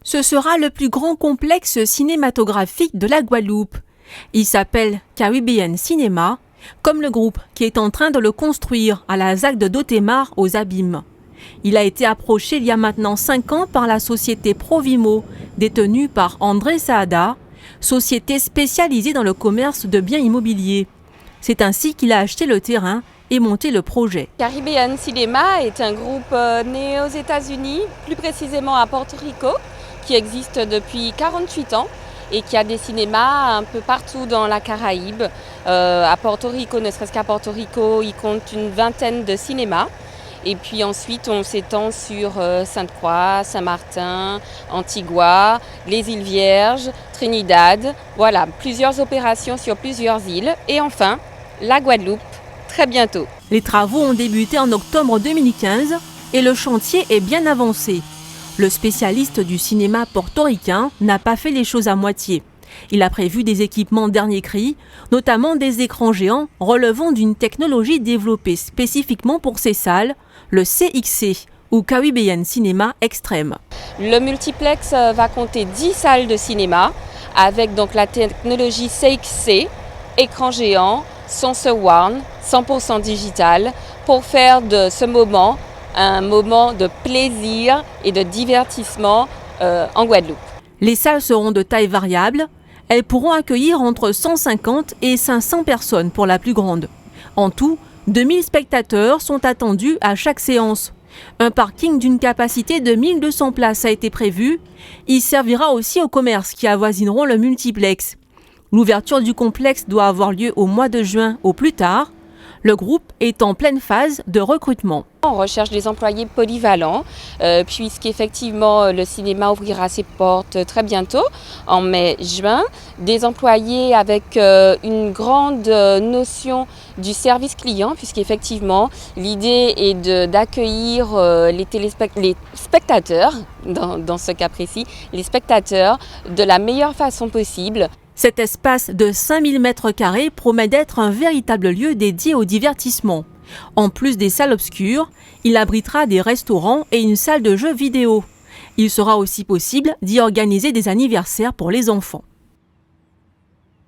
Ce sera le plus grand complexe cinématographique de la Guadeloupe. Il s'appelle Caribbean Cinema, comme le groupe qui est en train de le construire à la ZAC de Dotemar aux Abîmes. Il a été approché il y a maintenant 5 ans par la société Provimo, détenue par André Saada, société spécialisée dans le commerce de biens immobiliers. C'est ainsi qu'il a acheté le terrain et monté le projet. Caribbean Cinema est un groupe né aux États-Unis, plus précisément à Porto Rico, qui existe depuis 48 ans et qui a des cinémas un peu partout dans la Caraïbe. À Porto Rico, ne serait-ce qu'à Porto Rico, il compte une vingtaine de cinémas. Et puis ensuite, on s'étend sur Sainte-Croix, Saint-Martin, Antigua, les îles Vierges, Trinidad. Voilà, plusieurs opérations sur plusieurs îles. Et enfin, la Guadeloupe, très bientôt. Les travaux ont débuté en octobre 2015 et le chantier est bien avancé. Le spécialiste du cinéma portoricain n'a pas fait les choses à moitié. Il a prévu des équipements dernier cri, notamment des écrans géants relevant d'une technologie développée spécifiquement pour ces salles, le CXC ou Caribbean Cinema Extreme. Le multiplex va compter 10 salles de cinéma avec donc la technologie CXC, écran géant, son surround, 100% digital, pour faire de ce moment un moment de plaisir et de divertissement en Guadeloupe. Les salles seront de taille variable. Elles pourront accueillir entre 150 et 500 personnes pour la plus grande. En tout, 2000 spectateurs sont attendus à chaque séance. Un parking d'une capacité de 1200 places a été prévu. Il servira aussi aux commerces qui avoisineront le multiplex. L'ouverture du complexe doit avoir lieu au mois de juin au plus tard. Le groupe est en pleine phase de recrutement. On recherche des employés polyvalents, puisqu'effectivement le cinéma ouvrira ses portes très bientôt, en mai-juin. Des employés avec une grande notion du service client, puisqu'effectivement l'idée est d'accueillir les spectateurs, dans ce cas précis, les spectateurs de la meilleure façon possible. Cet espace de 5000 m² promet d'être un véritable lieu dédié au divertissement. En plus des salles obscures, il abritera des restaurants et une salle de jeux vidéo. Il sera aussi possible d'y organiser des anniversaires pour les enfants.